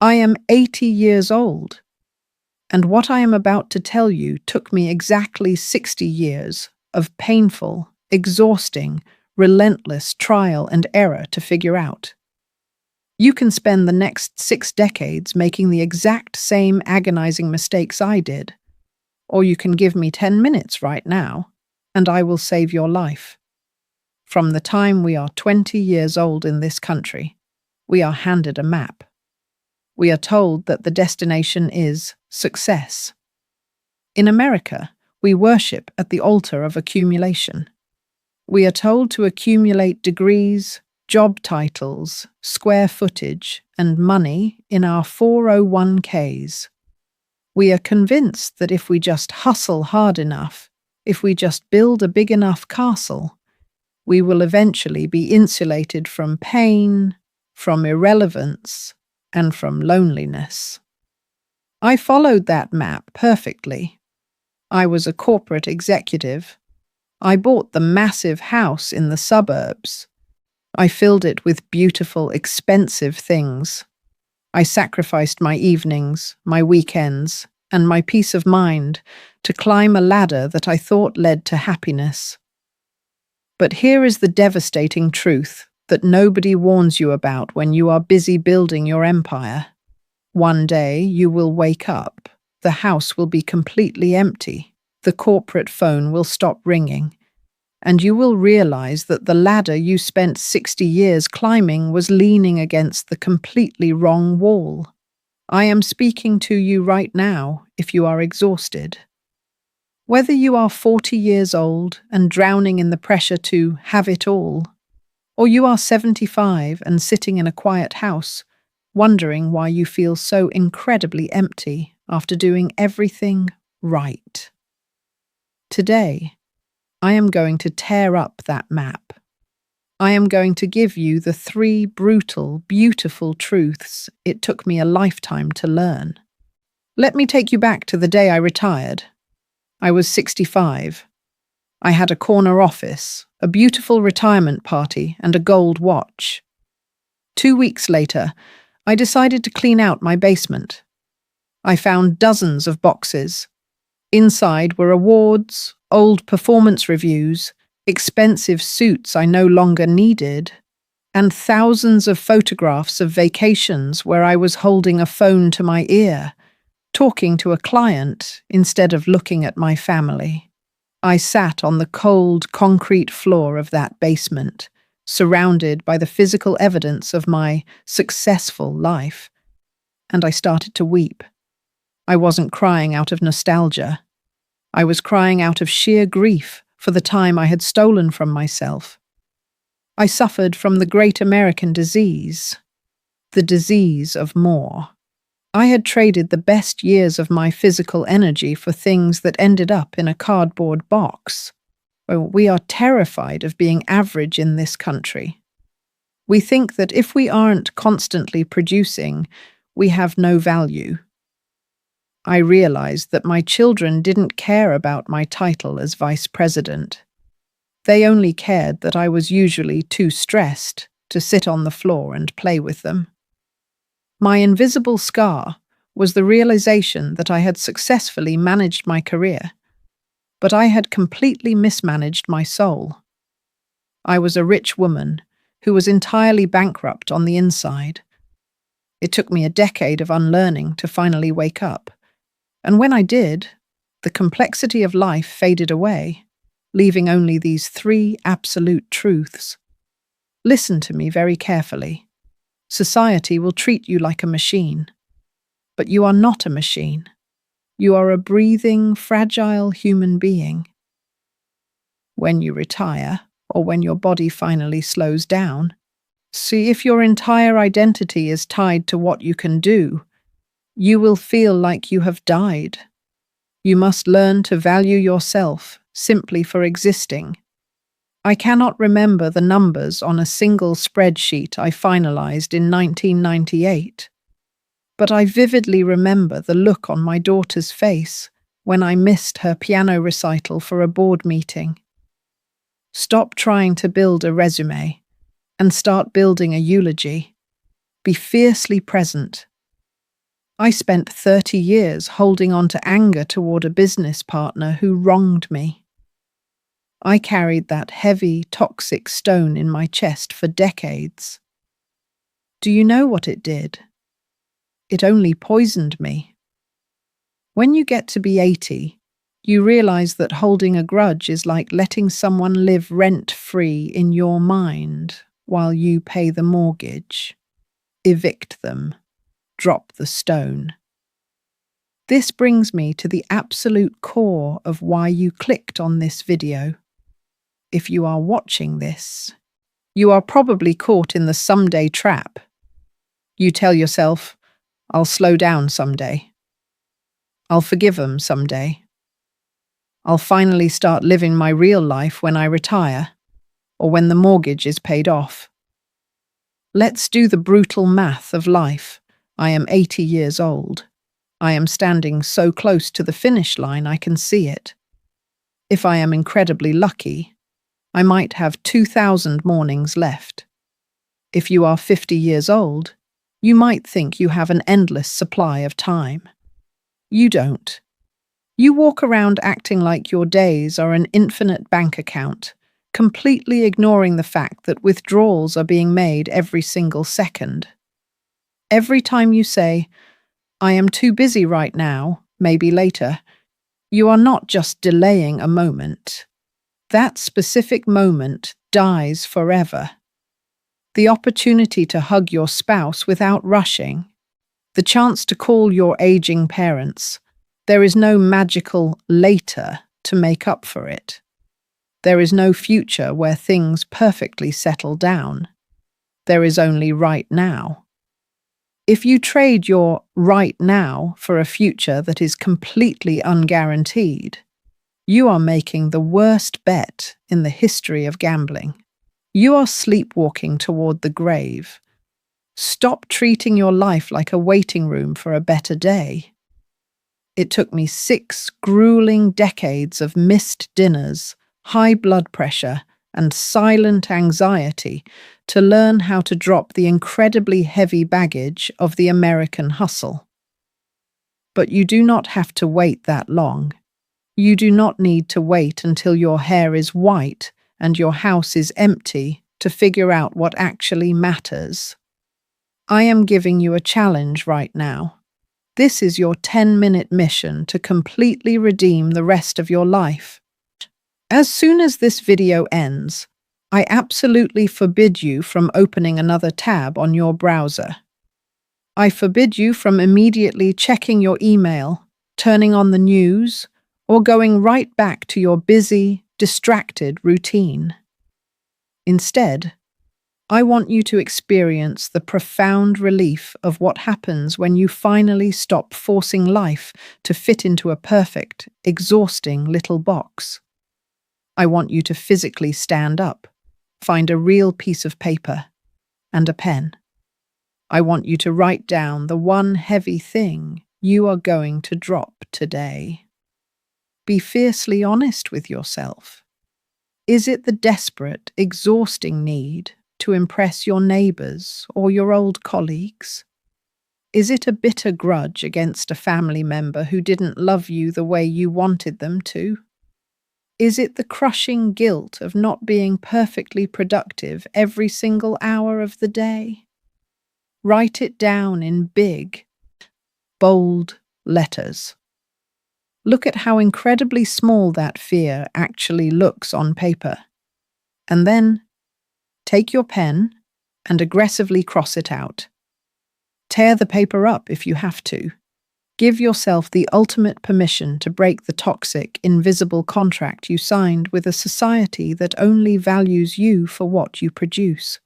I am 80 years old, and what I am about to tell you took me exactly 60 years of painful, exhausting, relentless trial and error to figure out. You can spend the next 6 decades making the exact same agonizing mistakes I did, or you can give me 10 minutes right now, and I will save your life. From the time we are 20 years old in this country, we are handed a map. We are told that the destination is success. In America, we worship at the altar of accumulation. We are told to accumulate degrees, job titles, square footage, and money in our 401ks. We are convinced that if we just hustle hard enough, if we just build a big enough castle, we will eventually be insulated from pain, from irrelevance, and from loneliness. I followed that map perfectly. I was a corporate executive. I bought the massive house in the suburbs. I filled it with beautiful, expensive things. I sacrificed my evenings, my weekends, and my peace of mind to climb a ladder that I thought led to happiness. But here is the devastating truth that nobody warns you about when you are busy building your empire. One day you will wake up, the house will be completely empty, the corporate phone will stop ringing, and you will realize that the ladder you spent 60 years climbing was leaning against the completely wrong wall. I am speaking to you right now if you are exhausted. Whether you are 40 years old and drowning in the pressure to have it all, or you are 75 and sitting in a quiet house, wondering why you feel so incredibly empty after doing everything right. Today, I am going to tear up that map. I am going to give you the 3 brutal, beautiful truths it took me a lifetime to learn. Let me take you back to the day I retired. I was 65. I had a corner office, a beautiful retirement party, and a gold watch. 2 weeks later, I decided to clean out my basement. I found dozens of boxes. Inside were awards, old performance reviews, expensive suits I no longer needed, and thousands of photographs of vacations where I was holding a phone to my ear, talking to a client instead of looking at my family. I sat on the cold concrete floor of that basement, surrounded by the physical evidence of my successful life, and I started to weep. I wasn't crying out of nostalgia. I was crying out of sheer grief for the time I had stolen from myself. I suffered from the great American disease, the disease of more. I had traded the best years of my physical energy for things that ended up in a cardboard box. We are terrified of being average in this country. We think that if we aren't constantly producing, we have no value. I realized that my children didn't care about my title as vice president. They only cared that I was usually too stressed to sit on the floor and play with them. My invisible scar was the realization that I had successfully managed my career, but I had completely mismanaged my soul. I was a rich woman who was entirely bankrupt on the inside. It took me a decade of unlearning to finally wake up, and when I did, the complexity of life faded away, leaving only these 3 absolute truths. Listen to me very carefully. Society will treat you like a machine, but you are not a machine. You are a breathing, fragile human being. When you retire, or when your body finally slows down, see if your entire identity is tied to what you can do. You will feel like you have died. You must learn to value yourself simply for existing. I cannot remember the numbers on a single spreadsheet I finalized in 1998, but I vividly remember the look on my daughter's face when I missed her piano recital for a board meeting. Stop trying to build a resume and start building a eulogy. Be fiercely present. I spent 30 years holding on to anger toward a business partner who wronged me. I carried that heavy, toxic stone in my chest for decades. Do you know what it did? It only poisoned me. When you get to be 80, you realize that holding a grudge is like letting someone live rent-free in your mind while you pay the mortgage. Evict them. Drop the stone. This brings me to the absolute core of why you clicked on this video. If you are watching this, you are probably caught in the someday trap. You tell yourself, I'll slow down someday. I'll forgive them someday. I'll finally start living my real life when I retire, or when the mortgage is paid off. Let's do the brutal math of life. I am 80 years old. I am standing so close to the finish line I can see it. If I am incredibly lucky, I might have 2,000 mornings left. If you are 50 years old, you might think you have an endless supply of time. You don't. You walk around acting like your days are an infinite bank account, completely ignoring the fact that withdrawals are being made every single second. Every time you say, I am too busy right now, maybe later, you are not just delaying a moment. That specific moment dies forever. The opportunity to hug your spouse without rushing, the chance to call your aging parents. There is no magical later to make up for it. There is no future where things perfectly settle down. There is only right now. If you trade your right now for a future that is completely unguaranteed, you are making the worst bet in the history of gambling. You are sleepwalking toward the grave. Stop treating your life like a waiting room for a better day. It took me 6 grueling decades of missed dinners, high blood pressure, and silent anxiety to learn how to drop the incredibly heavy baggage of the American hustle. But you do not have to wait that long. You do not need to wait until your hair is white and your house is empty to figure out what actually matters. I am giving you a challenge right now. This is your 10-minute mission to completely redeem the rest of your life. As soon as this video ends, I absolutely forbid you from opening another tab on your browser. I forbid you from immediately checking your email, turning on the news, or going right back to your busy, distracted routine. Instead, I want you to experience the profound relief of what happens when you finally stop forcing life to fit into a perfect, exhausting little box. I want you to physically stand up, find a real piece of paper, and a pen. I want you to write down the one heavy thing you are going to drop today. Be fiercely honest with yourself. Is it the desperate, exhausting need to impress your neighbors or your old colleagues? Is it a bitter grudge against a family member who didn't love you the way you wanted them to? Is it the crushing guilt of not being perfectly productive every single hour of the day? Write it down in big, bold letters. Look at how incredibly small that fear actually looks on paper. And then take your pen and aggressively cross it out. Tear the paper up if you have to. Give yourself the ultimate permission to break the toxic, invisible contract you signed with a society that only values you for what you produce.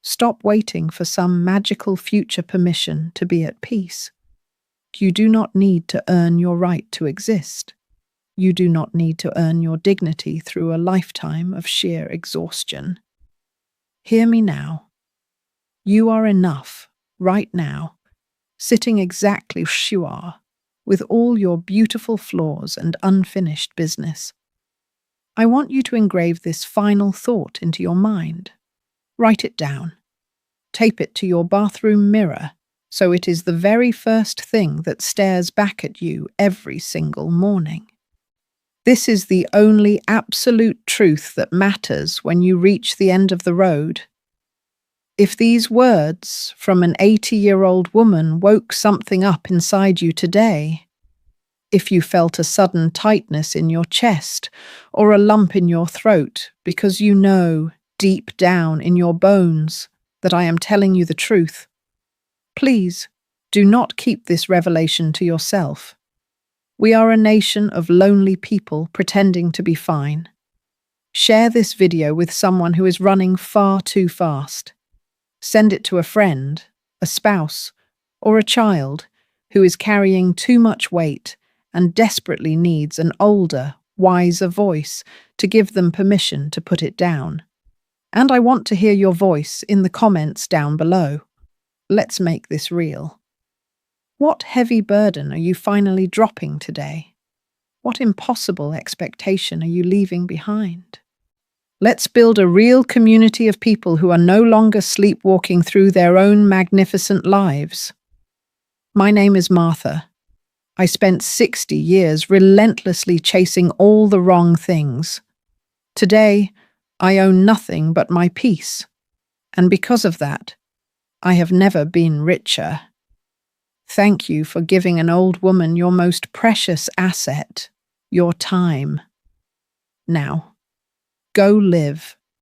Stop waiting for some magical future permission to be at peace. You do not need to earn your right to exist. You do not need to earn your dignity through a lifetime of sheer exhaustion. Hear me now. You are enough, right now, sitting exactly as you are, with all your beautiful flaws and unfinished business. I want you to engrave this final thought into your mind. Write it down. Tape it to your bathroom mirror so it is the very first thing that stares back at you every single morning. This is the only absolute truth that matters when you reach the end of the road. If these words from an 80-year-old woman woke something up inside you today, if you felt a sudden tightness in your chest or a lump in your throat because you know deep down in your bones that I am telling you the truth, please do not keep this revelation to yourself. We are a nation of lonely people pretending to be fine. Share this video with someone who is running far too fast. Send it to a friend, a spouse, or a child who is carrying too much weight and desperately needs an older, wiser voice to give them permission to put it down. And I want to hear your voice in the comments down below. Let's make this real. What heavy burden are you finally dropping today? What impossible expectation are you leaving behind? Let's build a real community of people who are no longer sleepwalking through their own magnificent lives. My name is Martha. I spent 60 years relentlessly chasing all the wrong things. Today, I own nothing but my peace, and because of that, I have never been richer. Thank you for giving an old woman your most precious asset, your time. Now, go live